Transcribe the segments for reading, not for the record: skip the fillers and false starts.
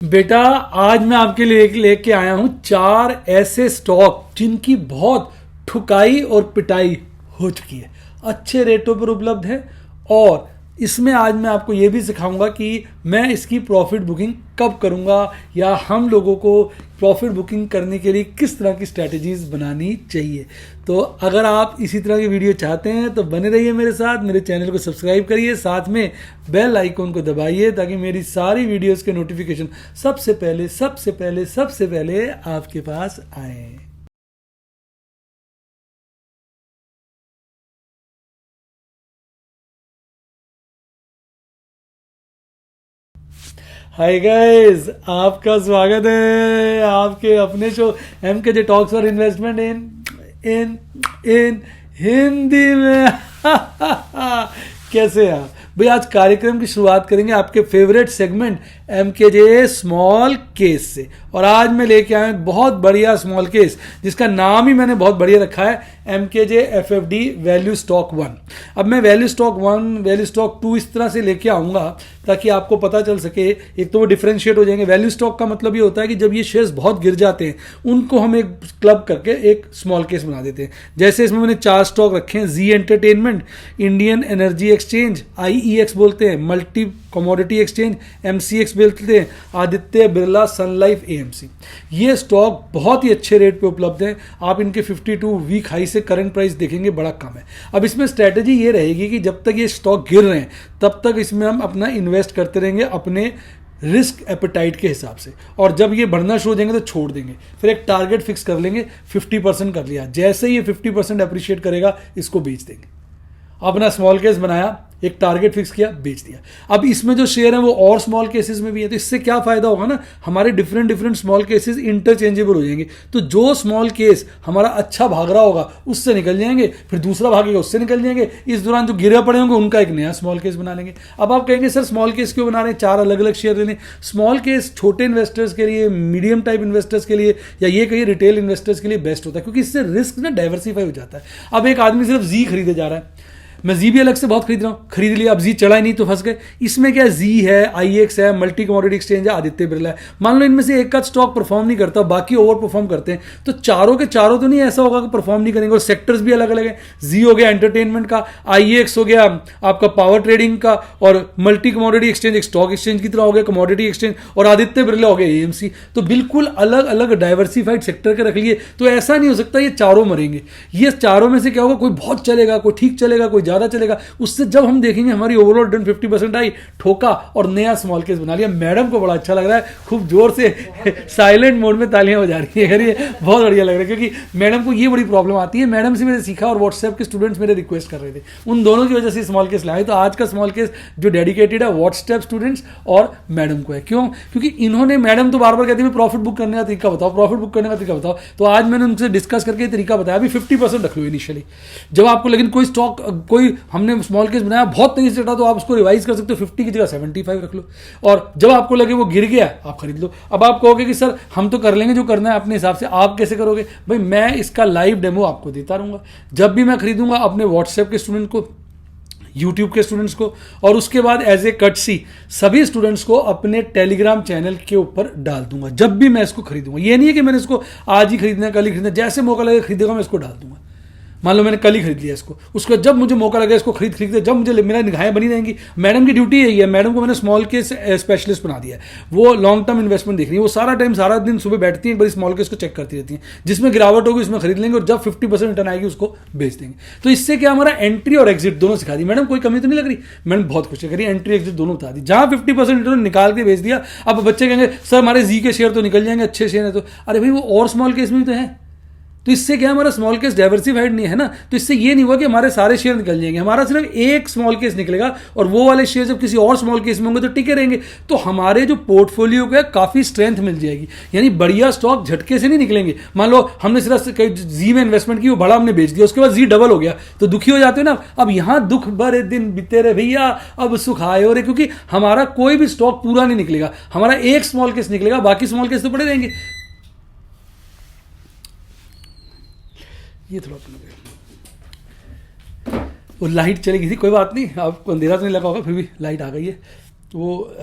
बेटा, आज मैं आपके लिए लेके आया हूं 4 ऐसे स्टॉक जिनकी बहुत ठुकाई और पिटाई हो चुकी है, अच्छे रेटों पर उपलब्ध है। और इसमें आज मैं आपको ये भी सिखाऊंगा कि मैं इसकी प्रॉफिट बुकिंग कब करूंगा या हम लोगों को प्रॉफिट बुकिंग करने के लिए किस तरह की स्ट्रैटेजीज बनानी चाहिए। तो अगर आप इसी तरह की वीडियो चाहते हैं तो बने रहिए मेरे साथ, मेरे चैनल को सब्सक्राइब करिए, साथ में बेल आइकन को दबाइए ताकि मेरी सारी वीडियोस के नोटिफिकेशन सबसे पहले आपके पास आए। हाय गाइस, आपका स्वागत है आपके अपने show MKJ talks for investment in in Hindi में। कैसे हैं आप भाई? आज कार्यक्रम की शुरुआत करेंगे आपके favourite segment MKJ small case से। और आज मैं लेके आया हूं बहुत बढ़िया स्मॉल केस जिसका नाम ही मैंने बहुत बढ़िया रखा है, MKJ FFD वैल्यू स्टॉक 1। अब मैं वैल्यू स्टॉक 1, वैल्यू स्टॉक 2 इस तरह से लेके आऊंगा ताकि आपको पता चल सके। एक तो वो डिफरेंशिएट हो जाएंगे। वैल्यू स्टॉक का मतलब ये होता है कि जब ये शेयर्स बहुत गिर जाते हैं उनको हम एक क्लब करके एक स्मॉल केस बना देते हैं। जैसे इसमें मैंने 4 स्टॉक रखे हैं: Zee entertainment, Indian energy exchange, IEX बोलते हैं, मल्टी कमोडिटी एक्सचेंज, MCX बोलते हैं, Aditya Birla sun life AMC। ये स्टॉक बहुत ही अच्छे रेट पे उपलब्ध है। आप इनके 52 वीक हाई से करंट प्राइस देखेंगे बड़ा कम है। अब इसमें स्ट्रैटेजी ये रहेगी कि जब तक ये स्टॉक गिर रहे हैं तब तक इसमें हम अपना इन्वेस्ट करते रहेंगे अपने रिस्क एपेटाइट के हिसाब से, और जब ये बढ़ना शुरू हो जाएंगे तो छोड़ देंगे। फिर एक टारगेट फिक्स कर लेंगे, 50% कर लिया, जैसे ही ये 50% अप्रिशिएट करेगा इसको बेच देंगे। अपना स्मॉल केस बनाया, एक टारगेट फिक्स किया, बेच दिया। अब इसमें जो शेयर है वो और स्मॉल केसेस में भी है, तो इससे क्या फायदा होगा ना, हमारे डिफरेंट स्मॉल केसेस इंटरचेंजेबल हो जाएंगे। तो जो स्मॉल केस हमारा अच्छा भाग रहा होगा उससे निकल जाएंगे, फिर दूसरा भागेगा उससे निकल जाएंगे। इस दौरान जो गिरे पड़े होंगे उनका एक नया स्मॉल केस बना लेंगे। अब आप कहेंगे सर स्मॉल केस क्यों बना रहे हैं, 4 अलग अलग शेयर ले लें। स्मॉल केस छोटे इन्वेस्टर्स के लिए, मीडियम टाइप इन्वेस्टर्स के लिए, या ये कहिए रिटेल इन्वेस्टर्स के लिए बेस्ट होता है, क्योंकि इससे रिस्क ना डाइवर्सिफाई हो जाता है। अब एक आदमी सिर्फ जी खरीदे जा रहा है, मैं जी भी अलग से बहुत खरीद रहा हूँ, खरीद लिया, अब जी चढ़ा ही नहीं तो फंस गए। इसमें क्या, जी है, IEX है, मल्टी कमोडिटी एक्सचेंज है, आदित्य बिरला है। मान लो इनमें से एक का स्टॉक परफॉर्म नहीं करता, बाकी ओवर परफॉर्म करते हैं, तो चारों के चारों तो नहीं ऐसा होगा कि परफॉर्म नहीं करेंगे। और सेक्टर्स भी अलग अलग है। जी हो गया एंटरटेनमेंट का, IEX हो गया आपका पावर ट्रेडिंग का, और मल्टी कमोडिटी एक्सचेंज एक स्टॉक एक्सचेंज की तरह हो गया कमोडिटी एक्सचेंज, और आदित्य बिरला हो गया AMC। तो बिल्कुल अलग अलग डाइवर्सिफाइड सेक्टर के रख लिए। तो ऐसा नहीं हो सकता ये चारों मरेंगे। ये चारों में से क्या होगा, कोई बहुत चलेगा, कोई ठीक चलेगा, कोई ज्यादा चलेगा। उससे जब हम देखेंगे हमारी ओवरऑल रिटर्न 50% आई, ठोका और नया स्मॉल केस बना लिया। मैडम को बड़ा अच्छा लग रहा है, खूब जोर से साइलेंट मोड में तालियां बजा रही है, ये बहुत बढ़िया लग रहा है, क्योंकि मैडम को ये बड़ी प्रॉब्लम आती है। मैडम से मैंने सीखा और व्हाट्सएप के स्टूडेंट्स मेरे रिक्वेस्ट कर रहे थे, उन दोनों की वजह से स्मॉल केस लाए। तो आज का स्मॉल केस जो डेडिकेटेड है व्हाट्सएप स्टूडेंट्स और मैडम को है। क्यों? क्योंकि इन्होंने, मैडम तो बार बार कहती है प्रॉफिट बुक करने का तरीका बताओ, प्रॉफिट बुक करने का तरीका बताओ। तो आज मैंने उनसे डिस्कस करके तरीका बताया। अभी 50% रख लो इनिशियली, जब आपको लेकिन कोई स्टॉक, कोई हमने स्मॉल केस बनाया बहुत तेजी से चढ़ा तो आप उसको रिवाइज कर सकते हो, 50 की जगह 75 रख लो। और जब आपको लगे वो गिर गया आप खरीद लो। अब आप कहोगे कि सर हम तो कर लेंगे जो करना है अपने हिसाब से, आप कैसे करोगे? भाई मैं इसका लाइव डेमो आपको देता रहूंगा। जब भी मैं खरीदूंगा अपने व्हाट्सएप के स्टूडेंट को, यूट्यूब के स्टूडेंट्स को, और उसके बाद एज ए कटसी सभी स्टूडेंट्स को अपने टेलीग्राम चैनल के ऊपर डाल दूंगा जब भी मैं इसको खरीदूंगा। ये नहीं है कि मैंने इसको आज ही खरीदना है, कल ही खरीदना है, जैसे मौका लगे खरीदेगा मैं इसको डाल दूंगा। मान लो मैंने कल ही खरीद लिया इसको, उसको जब मुझे मौका लगा इसको खरीदते, जब मुझे मेरा निगाहें बनी रहेंगी। मैडम की ड्यूटी यही है, मैडम को मैंने स्मॉल केस स्पेशलिस्ट बना दिया है। वो लॉन्ग टर्म इन्वेस्टमेंट देख रही है, वो सारा टाइम सारा दिन सुबह बैठती है, एक बार स्मॉल केस को चेक करती रहती हैं, जिसमें गिरावट होगी उसमें खरीद लेंगे, और जब 50% रिटर्न आएगी उसको बेच देंगे। तो इससे क्या, हमारा एंट्री और एग्जिट दोनों सिखा दी। मैडम कोई कमी तो नहीं लग रही? मैडम बहुत खुश है, करिए एंट्री एग्जिट दोनों बता दी। जहां 50% रिटर्न निकाल के बेच दिया। अब बच्चे कहेंगे सर हमारे जी के शेयर तो निकल जाएंगे, अच्छे शेयर है तो, अरे भाई वो और स्मॉल केस में भी तो है। तो इससे क्या, हमारा स्मॉल केस डाइवर्सिफाइड नहीं है ना। तो इससे ये नहीं हुआ कि हमारे सारे शेयर निकल जाएंगे, हमारा सिर्फ एक स्मॉल केस निकलेगा, और वो वाले शेयर जब किसी और स्मॉल केस में होंगे तो टिके रहेंगे। तो हमारे जो पोर्टफोलियो को है काफी स्ट्रेंथ मिल जाएगी, यानी बढ़िया स्टॉक झटके से नहीं निकलेंगे। मान लो हमने सिर्फ जी में इन्वेस्टमेंट की, वो बड़ा हमने बेच दिया, उसके बाद जी डबल हो गया तो दुखी हो जाते हो ना। अब यहां दुख भरे दिन बीते रहे भैया, अब सुख आए हो रहे, क्योंकि हमारा कोई भी स्टॉक पूरा नहीं निकलेगा, हमारा एक स्मॉल केस निकलेगा, बाकी स्मॉल केस तो पड़े रहेंगे। ये थोड़ा वो लाइट चली गई थी, कोई बात नहीं, आपको अंधेरा तो नहीं लगा होगा, फिर भी लाइट आ गई है। वो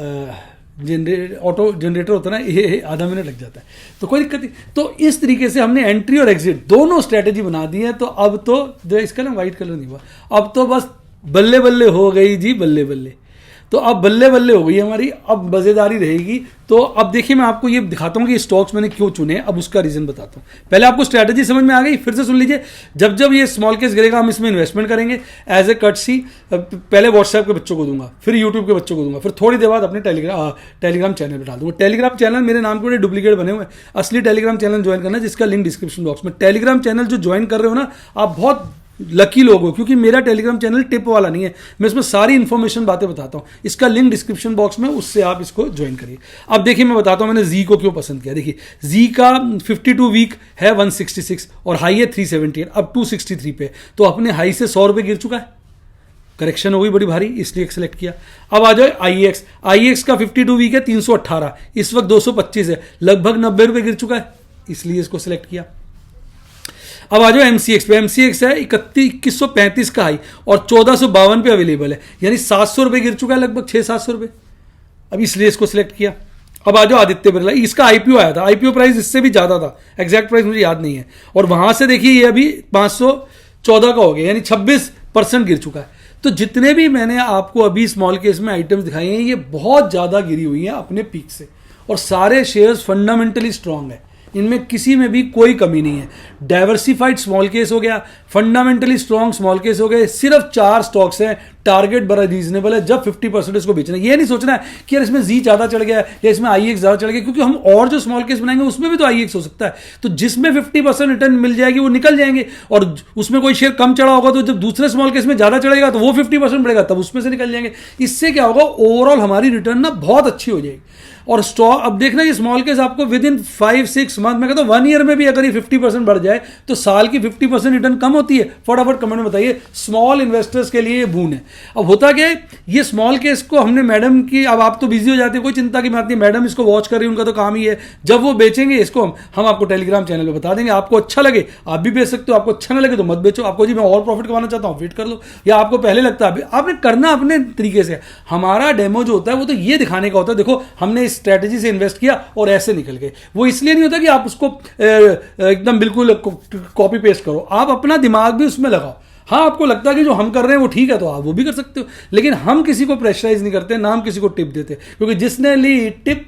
ऑटो जनरेटर होता है ना, ये आधा मिनट लग जाता है, तो कोई दिक्कत नहीं। तो इस तरीके से हमने एंट्री और एग्जिट दोनों स्ट्रेटेजी बना दी है। तो अब तो जो इसका ना वाइट कलर नहीं हुआ, अब तो बस बल्ले बल्ले हो गई जी, बल्ले बल्ले। तो अब बल्ले बल्ले हो गई हमारी, अब मज़ेदारी रहेगी। तो अब देखिए मैं आपको ये दिखाता हूँ कि स्टॉक्स मैंने क्यों चुने, अब उसका रीज़न बताता हूँ। पहले आपको स्ट्रैटेजी समझ में आ गई, फिर से सुन लीजिए। जब जब ये स्मॉल केस गिरेगा हम इसमें इन्वेस्टमेंट करेंगे एज ए कटसी। पहले व्हाट्सएप के बच्चों को दूंगा, फिर यूट्यूब के बच्चों को दूंगा, फिर थोड़ी देर बाद अपने टेलीग्राम चैनल पर डाल दूंगा। टेलीग्राम चैनल मेरे नाम के डुप्लीकेट बने हुए हैं, असली टेलीग्राम चैनल ज्वाइन करना, जिसका लिंक डिस्क्रिप्शन बॉक्स में। टेलीग्राम चैनल जो ज्वाइन कर रहे हो ना, आप बहुत लकी लोग हो, क्योंकि मेरा टेलीग्राम चैनल टिप वाला नहीं है, मैं इसमें सारी इन्फॉर्मेशन बातें बताता हूँ। इसका लिंक डिस्क्रिप्शन बॉक्स में, उससे आप इसको ज्वाइन करिए। अब देखिए मैं बताता हूँ मैंने जी को क्यों पसंद किया। देखिए जी का 52 वीक है 166 और हाई है 378, अब 263 पे, तो अपने हाई से 100 रुपये गिर चुका है, करेक्शन हो गई बड़ी भारी, इसलिए सेलेक्ट किया। अब आ जाए आईएक्स का 52 वीक है 318, इस वक्त 225 है, लगभग 90 रुपये गिर चुका है, इसलिए इसको सेलेक्ट किया। अब आ जाओ एमसीएक्स पे, एमसीएक्स है 2135 का हाई और 1452 पे अवेलेबल है, यानी 700 रुपये गिर चुका है, लगभग 600-700 रुपये, अब इसलिए इसको सिलेक्ट किया। अब आ जाओ आदित्य बिरला, इसका आईपीओ आया था, आईपीओ प्राइस इससे भी ज़्यादा था, एग्जैक्ट प्राइस मुझे याद नहीं है, और वहाँ से देखिए ये अभी 514 का हो गया, यानी 26% गिर चुका है। तो जितने भी मैंने आपको अभी स्मॉल केस में आइटम्स दिखाए हैं, ये बहुत ज़्यादा गिरी हुई हैं अपने पीक से, और सारे शेयर्स फंडामेंटली स्ट्रांग है, इनमें किसी में भी कोई कमी नहीं है। डाइवर्सिफाइड स्मॉल केस हो गया, फंडामेंटली स्ट्रॉन्ग स्मॉल केस हो गए, सिर्फ 4 स्टॉक्स हैं, टारगेट बड़ा रीजनेबल है, जब 50% इसको बेचना है। ये नहीं सोचना है कि यार इसमें जी ज़्यादा चढ़ गया या इसमें आईएक्स ज़्यादा चढ़ गया, क्योंकि हम और जो स्मॉल केस बनाएंगे उसमें भी तो आईएक्स हो सकता है। तो जिसमें 50% रिटर्न मिल जाएगी वो निकल जाएंगे, और उसमें कोई शेयर कम चढ़ा होगा तो जब दूसरे स्मॉल केस में ज़्यादा चढ़ेगा तो वो 50% बढ़ेगा, तब उसमें से निकल जाएंगे। इससे क्या होगा, ओवरऑल हमारी रिटर्न ना बहुत अच्छी हो जाएगी। और स्टॉक अब देखना, ये स्मॉल केस आपको विद इन 5-6 मंथ, मैं कहता हूँ 1 ईयर में भी अगर ये 50% बढ़ जाए तो साल की 50% रिटर्न कम होती है। फटाफट कमेंट में बताइए, स्मॉल इन्वेस्टर्स के लिए ये बून है। अब होता क्या है, ये स्मॉल केस को हमने मैडम की, अब आप तो बिजी हो जाते हैं, कोई चिंता की बात नहीं, मैडम इसको वॉच कर रही है, उनका तो काम ही है। जब वो बेचेंगे इसको हम आपको टेलीग्राम चैनल पर बता देंगे। आपको अच्छा लगे आप भी बेच सकते हो, आपको अच्छा ना लगे तो मत बेचो। आपको जी मैं और प्रॉफिट कमाना चाहता हूँ, वेट कर लो, या आपको पहले लगता है, आपने करना अपने तरीके से। हमारा डेमो जो होता है वो तो ये दिखाने का होता है, देखो हमने इस स्ट्रैटेजी से इन्वेस्ट किया और ऐसे निकल गए। वो इसलिए नहीं होता कि आप उसको एकदम बिल्कुल कॉपी पेस्ट करो, आप अपना दिमाग भी उसमें लगाओ। हाँ, आपको लगता है कि जो हम कर रहे हैं वो ठीक है तो आप वो भी कर सकते हो, लेकिन हम किसी को प्रेशराइज नहीं करते, ना हम किसी को टिप देते, क्योंकि जिसने ली टिप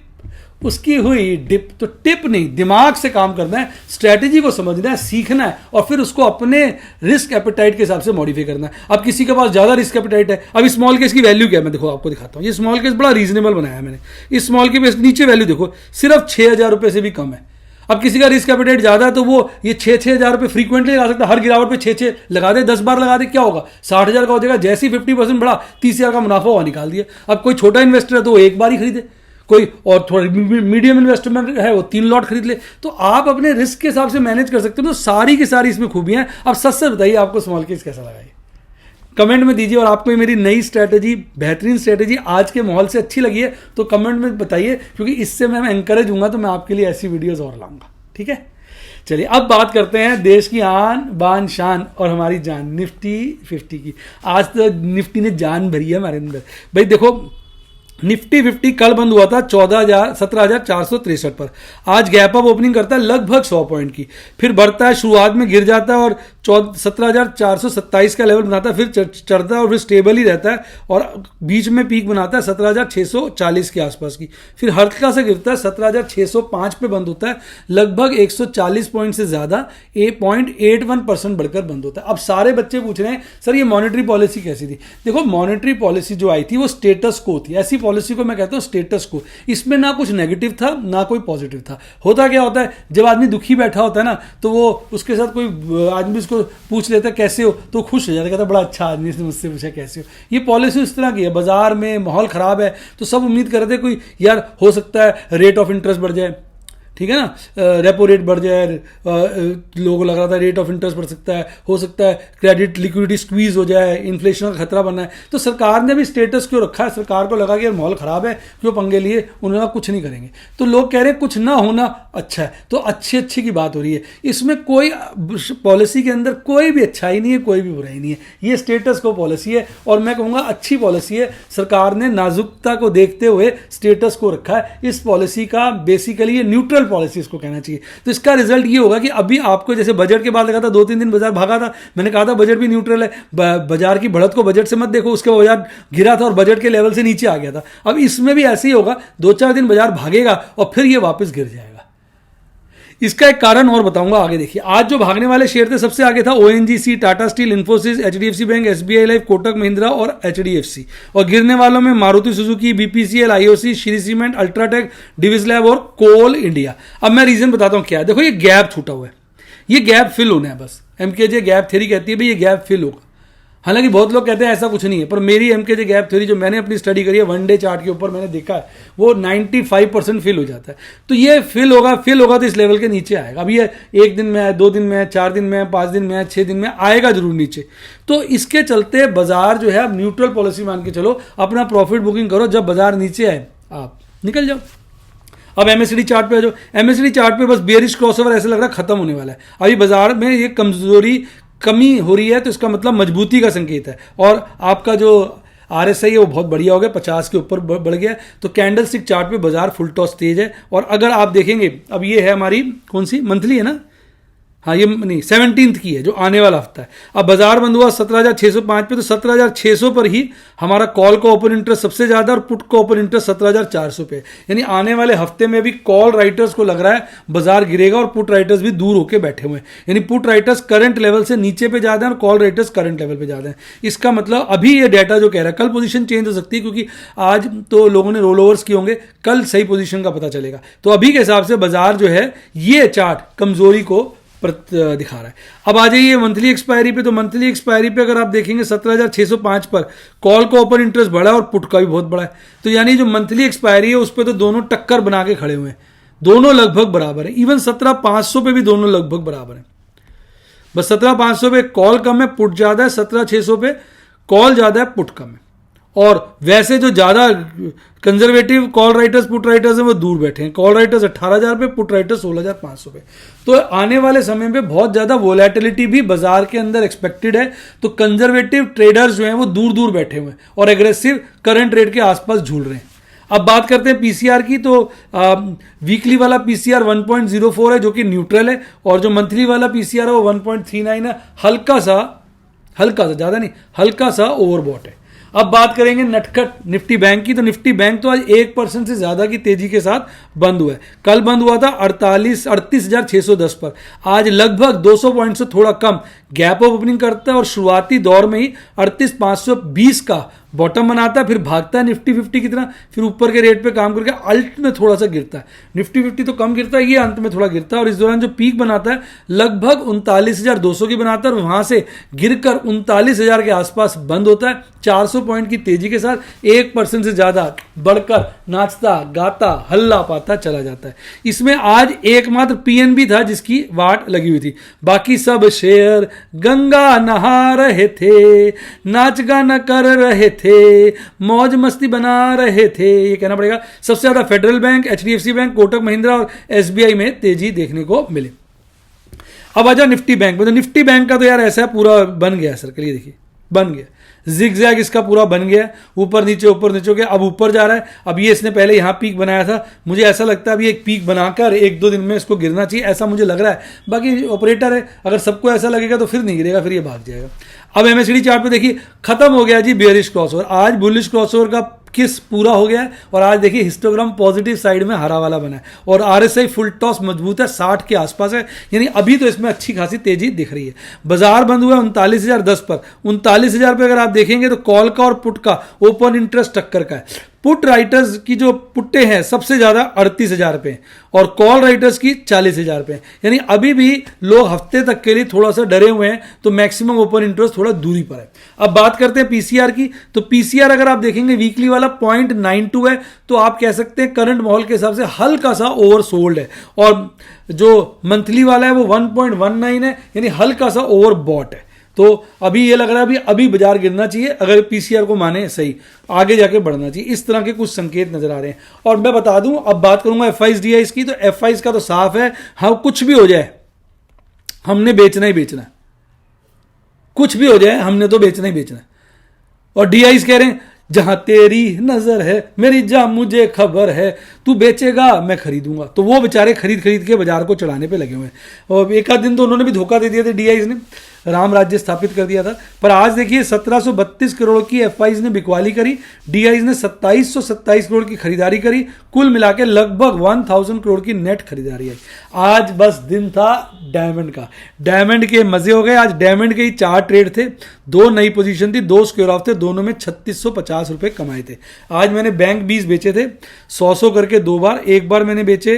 उसकी हुई डिप। तो टिप नहीं, दिमाग से काम करना है, स्ट्रैटेजी को समझना है, सीखना है, और फिर उसको अपने रिस्क एपेटाइट के हिसाब से मॉडिफाई करना है। अब किसी के पास ज़्यादा रिस्क एपेटाइट है, अब इस स्मॉल केस की वैल्यू क्या है मैं देखो आपको दिखाता हूँ। ये स्मॉल केस बड़ा रीजनेबल बनाया है मैंने, इस स्मॉल के नीचे वैल्यू देखो सिर्फ 6,000 रुपये से भी कम है। अब किसी का रिस्क एपेटाइट ज़्यादा है तो वो ये 6,000 रुपये फ्रीक्वेंटली लगा सकता है, हर गिरावट पे 6 लगा दे, 10 बार लगा दे, क्या होगा 60,000 का हो जाएगा। जैसे ही 50% बढ़ा 30,000 का मुनाफा हुआ, निकाल दिया। अब कोई छोटा इन्वेस्टर है तो वो एक बार ही खरीदे, कोई और थोड़ा मीडियम इन्वेस्टमेंट है वो 3 लॉट खरीद ले। तो आप अपने रिस्क के हिसाब से मैनेज कर सकते हो। तो सारी की सारी इसमें खूबियां हैं। अब सच से बताइए आपको स्मॉल केस कैसा लगा, कमेंट में दीजिए। और आपको मेरी नई स्ट्रैटेजी, बेहतरीन स्ट्रैटेजी आज के माहौल से अच्छी लगी है तो कमेंट में बताइए, क्योंकि इससे मैं एंकरेज हूँगा तो मैं आपके लिए ऐसी वीडियोस और लाऊंगा। ठीक है, चलिए अब बात करते हैं देश की आन बान शान और हमारी जान निफ्टी 50 की। आज तो निफ्टी ने जान भरी है हमारे अंदर। भाई देखो, निफ्टी 50 कल बंद हुआ था 17,463 पर। आज गैप अप ओपनिंग करता है लगभग 100 पॉइंट की, फिर बढ़ता है, शुरुआत में गिर जाता है और 17,427 का लेवल बनाता है, फिर चढ़ता है और फिर स्टेबल ही रहता है, और बीच में पीक बनाता है 17,640 के आसपास की, फिर हल्का से गिरता है 17,605 पे बंद होता है, लगभग 140 पॉइंट से ज़्यादा 0.81% बढ़कर बंद होता है। अब सारे बच्चे पूछ रहे हैं सर ये मॉनेटरी पॉलिसी कैसी थी। देखो, मॉनेटरी पॉलिसी जो आई थी वो स्टेटस को थी, ऐसी पॉलिसी को मैं कहता हूं स्टेटस को। इसमें ना कुछ नेगेटिव था ना कोई पॉजिटिव था। होता क्या होता है, जब आदमी दुखी बैठा होता है ना तो वो उसके साथ कोई आदमी उसको पूछ लेता है कैसे हो तो खुश हो जाता है, कहता है बड़ा अच्छा आदमी इसने मुझसे पूछा कैसे हो। ये पॉलिसी इस तरह की है, बाजार में माहौल खराब है तो सब उम्मीद कर रहे थे कोई यार हो सकता है रेट ऑफ इंटरेस्ट बढ़ जाए, ठीक है ना, रेपो रेट बढ़ जाए, लोगों को लग रहा था रेट ऑफ इंटरेस्ट बढ़ सकता है, हो सकता है क्रेडिट लिक्विडिटी स्क्वीज हो जाए, इन्फ्लेशन का खतरा बना है। तो सरकार ने भी स्टेटस क्यों रखा है, सरकार को लगा कि यार माहौल खराब है, क्यों पंगे लिए, उन्होंने कुछ नहीं करेंगे। तो लोग कह रहे हैं कुछ ना होना अच्छा है, तो अच्छी अच्छी की बात हो रही है। इसमें कोई पॉलिसी के अंदर कोई भी अच्छाई नहीं है, कोई भी बुराई नहीं है। ये स्टेटस को पॉलिसी है और मैं कहूँगा अच्छी पॉलिसी है। सरकार ने नाजुकता को देखते हुए स्टेटस को रखा है। इस पॉलिसी का बेसिकली ये न्यूट्रल पॉलिसी इसको कहना चाहिए। तो इसका रिजल्ट ये होगा कि अभी आपको जैसे बजट के बाद लगा था 2-3 दिन बाजार भागा था, मैंने कहा था बजट भी न्यूट्रल है, बाजार की बढ़त को बजट से मत देखो, उसके बाजार गिरा था और बजट के लेवल से नीचे आ गया था। अब इसमें भी ऐसे ही होगा, 2-4 दिन बाजार भागेगा और फिर ये वापस गिर जाएगा। इसका एक कारण और बताऊंगा आगे। देखिए आज जो भागने वाले शेयर थे सबसे आगे था ONGC, Tata steel, Infosys, HDFC bank, SBI life, Kotak Mahindra और एचडीएफसी। और गिरने वालों में Maruti Suzuki, BPCL, IOC, Shri cement, UltraTech, Divi's lab और कोल इंडिया। अब मैं रीजन बताता हूं क्या है। देखो ये गैप छूटा हुआ है, ये गैप फिल होना है बस। एमकेजे गैप थ्योरी कहती है भाई ये गैप फिल होगा। हालांकि बहुत लोग कहते हैं ऐसा कुछ नहीं है, पर मेरी एमकेजे गैप थ्योरी जो मैंने अपनी स्टडी करी है 1 डे चार्ट के ऊपर मैंने देखा है वो 95% फिल हो जाता है। तो ये फिल होगा तो इस लेवल के नीचे आएगा। अब ये 1 दिन में आए, 2 दिन में आए, 4 दिन में आए, 5 दिन में आए, 6 दिन में आएगा जरूर नीचे। तो इसके चलते बाजार जो है अब न्यूट्रल पॉलिसी मान के चलो, अपना प्रॉफिट बुकिंग करो, जब बाजार नीचे आए आप निकल जाओ। अब एमएससीडी चार्ट पे आ जाओ। एमएससीडी चार्ट पे बस बेयरिश क्रॉसओवर ऐसे लग रहा है खत्म होने वाला है। अभी बाजार में ये कमी हो रही है, तो इसका मतलब मजबूती का संकेत है। और आपका जो आरएसआई है वो बहुत बढ़िया हो गया, 50 के ऊपर बढ़ गया। तो कैंडल स्टिक चार्ट पे बाजार फुल टॉस तेज है। और अगर आप देखेंगे, अब ये है हमारी कौन सी मंथली है ना, हाँ ये नहीं 17 की है जो आने वाला हफ्ता है। अब बाजार बंद हुआ 17,605 पे, तो 17,600 पर ही हमारा कॉल का ओपन इंटरेस्ट सबसे ज्यादा और पुट का ओपन इंटरेस्ट 17,400 पे। यानी आने वाले हफ्ते में भी कॉल राइटर्स को लग रहा है बाजार गिरेगा और पुट राइटर्स भी दूर होकर बैठे हुए हैं। यानी पुट राइटर्स करंट लेवल से नीचे पे ज्यादा है और कॉल राइटर्स करंट लेवल पे ज्यादा है। इसका मतलब अभी ये डाटा जो कह रहा है, कल पोजीशन चेंज हो सकती है क्योंकि आज तो लोगों ने रोल ओवर्स किए होंगे, कल सही पोजीशन का पता चलेगा। तो अभी के हिसाब से बाजार जो है ये चार्ट कमजोरी को दिखा रहा है। अब आ जाइए मंथली एक्सपायरी पे। तो मंथली एक्सपायरी पे अगर आप देखेंगे 17,605 पर कॉल का ओपन इंटरेस्ट बढ़ा है और पुट का भी बहुत बड़ा है। तो यानी जो मंथली एक्सपायरी है उस पर तो दोनों टक्कर बना के खड़े हुए हैं, दोनों लगभग बराबर है। इवन 17,500 पे भी दोनों लगभग बराबर है। बस 17,500 पे कॉल कम है, पुट ज्यादा है। 17,600 पे कॉल ज्यादा है, पुट कम है। और वैसे जो ज्यादा conservative call writers put writers हैं वो दूर बैठे हैं। कॉल राइटर्स 18,000 पे, पुट राइटर्स 16,500 पे। तो आने वाले समय में बहुत ज्यादा वोलेटिलिटी भी बाजार के अंदर एक्सपेक्टेड है। तो कंजर्वेटिव ट्रेडर्स जो हैं वो दूर दूर बैठे हुए हैं और एग्रेसिव करंट रेट के आसपास झूल रहे हैं। अब बात करते हैं पीसीआर की। तो वीकली वाला पीसीआर 1.04 है जो कि न्यूट्रल है, और जो मंथली वाला पीसीआर है वो 1.39 है। हल्का सा ज्यादा नहीं, हल्का सा ओवरबॉट है। अब बात करेंगे नटखट निफ्टी बैंक की। तो निफ्टी बैंक तो आज 1% से ज्यादा की तेजी के साथ बंद हुआ है। कल बंद हुआ था 38,610 पर, आज लगभग 200 पॉइंट से थोड़ा कम गैप ऑफ ओपनिंग करता है और शुरुआती दौर में ही 38,520 का बॉटम बनाता है, फिर भागता है निफ्टी 50 की तरह, फिर ऊपर के रेट पे काम करके अल्ट में थोड़ा सा गिरता है। निफ्टी 50 तो कम गिरता है, ये अंत में थोड़ा गिरता है। और इस दौरान जो पीक बनाता है लगभग 39,200 की बनाता है और वहां से गिरकर 39,000 के आसपास बंद होता है। 400 पॉइंट की तेजी के साथ 1% से ज्यादा बढ़कर नाचता गाता हल्ला पाता चला जाता है। इसमें आज एकमात्र पीएनबी था जिसकी वाट लगी हुई थी, बाकी सब शेयर गंगा नहा रहे थे, नाच गाना कर रहे थे, मौज मस्ती बना रहे थे, ये कहना पड़ेगा। सबसे ज्यादा federal bank, HDFC bank, Kotak Mahindra और एसबीआई में तेजी देखने को मिली। अब आजा निफ्टी बैंक में। तो निफ्टी बैंक का तो यार ऐसा पूरा बन गया सर्कल, ये देखिए बन गया, जिग जैग इसका पूरा बन गया, ऊपर नीचे हो गया, अब ऊपर जा रहा है। अब ये इसने पहले यहाँ पीक बनाया था, मुझे ऐसा लगता है अभी एक पीक बनाकर 1-2 दिन में इसको गिरना चाहिए, ऐसा मुझे लग रहा है। बाकी ऑपरेटर है, अगर सबको ऐसा लगेगा तो फिर नहीं गिरेगा, फिर ये भाग जाएगा। अब एमएससीडी चार्ट पे देखिए खत्म हो गया जी बेयरिश क्रॉसओवर, आज बुलिश क्रॉसओवर का किस पूरा हो गया है। और आज देखिए हिस्टोग्राम पॉजिटिव साइड में हरा वाला बना है और आरएसआई फुल टॉस मजबूत है, 60 के आसपास है। यानी अभी तो इसमें अच्छी खासी तेजी दिख रही है। बाजार बंद हुआ 39,010 पर। 39,000 पे अगर आप देखेंगे तो कॉल का और पुट का ओपन इंटरेस्ट टक्कर का है। पुट राइटर्स की जो पुट्टे हैं सबसे ज्यादा 38,000 पे और कॉल राइटर्स की 40,000 पे। यानी अभी भी लोग हफ्ते तक के लिए थोड़ा सा डरे हुए हैं, तो मैक्सिमम ओपन इंटरेस्ट थोड़ा दूरी पर है। अब बात करते हैं पीसीआर की। तो पीसीआर अगर आप देखेंगे वीकली वाला 0.92 है, तो आप कह सकते हैं करंट माहौल के हिसाब से हल्का सा ओवरसोल्ड है। और जो मंथली वाला है वो 1.19 है, यानी हल्का सा ओवरबॉट है। तो अभी ये लग रहा है अभी बाजार गिरना चाहिए, अगर पीसीआर को माने सही, आगे जाके बढ़ना चाहिए। इस तरह के कुछ संकेत नजर आ रहे हैं। और मैं बता दूं, अब बात करूंगा एफआईज डीआईज की, तो एफआईज का तो साफ है, हाँ कुछ भी हो जाए हमने बेचना ही बेचना है, कुछ भी हो जाए हमने तो बेचना ही बेचना है। और डीआईज कह रहे हैं जहां तेरी नजर है मेरी जा मुझे खबर है, तू बेचेगा मैं खरीदूंगा। तो वो बेचारे खरीद खरीद के बाजार को चढ़ाने पे लगे हुए हैं। और एक आध दिन तो उन्होंने भी धोखा दे दिया था, डीआईज ने राम राज्य स्थापित कर दिया था। पर आज देखिए 1732 करोड़ की एफआईज ने बिकवाली करी, डीआईज ने 2727 करोड़ की खरीदारी करी, कुल मिला के लगभग 1000 करोड़ की नेट खरीदारी है। आज बस दिन था डायमंड का, डायमंड के मजे हो गए। आज डायमंड के ही 4 ट्रेड थे, 2 नई पोजीशन थी, 2 स्क्वायर ऑफ थे, दोनों में 3650 रुपए कमाए थे। आज मैंने बैंक 20 बेचे थे, 100 करके 2 बार, एक बार मैंने बेचे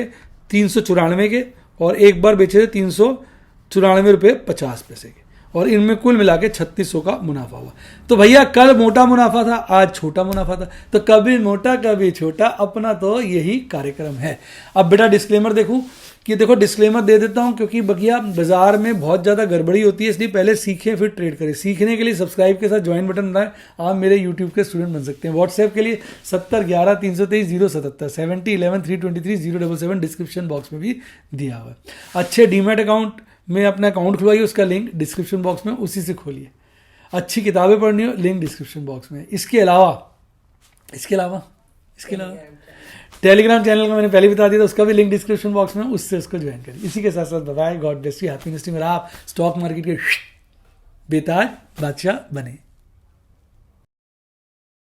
394 के और एक बार बेचे थे 394 रुपये 50 पैसे के, और इनमें कुल मिला के 3600 का मुनाफा हुआ। तो भैया कल मोटा मुनाफा था, आज छोटा मुनाफा था, तो कभी मोटा कभी छोटा, अपना तो यही कार्यक्रम है। अब बेटा डिस्क्लेमर देखूं कि देखो, डिस्क्लेमर दे देता हूं क्योंकि भैया बाजार में बहुत ज़्यादा गड़बड़ी होती है, इसलिए पहले सीखें फिर ट्रेड करें। सीखने के लिए सब्सक्राइब के साथ ज्वाइन बटन दबाएं, आप मेरे यूट्यूब के स्टूडेंट बन सकते हैं। व्हाट्सएप के लिए 7011 323 077 7011 323 077 डिस्क्रिप्शन बॉक्स में भी दिया हुआ है। अच्छे डीमैट अकाउंट में अपना अकाउंट खुलवाइए, उसका लिंक डिस्क्रिप्शन बॉक्स में, उसी से खोलिए। अच्छी किताबें पढ़नी हो, लिंक डिस्क्रिप्शन बॉक्स में। इसके अलावा टेलीग्राम चैनल का मैंने पहले बता दिया था, उसका भी लिंक डिस्क्रिप्शन बॉक्स में, उससे उसको ज्वाइन करिए। इसी के साथ साथ bye, god bless you, happy investing. आप स्टॉक मार्केट के बेताज बादशाह बने।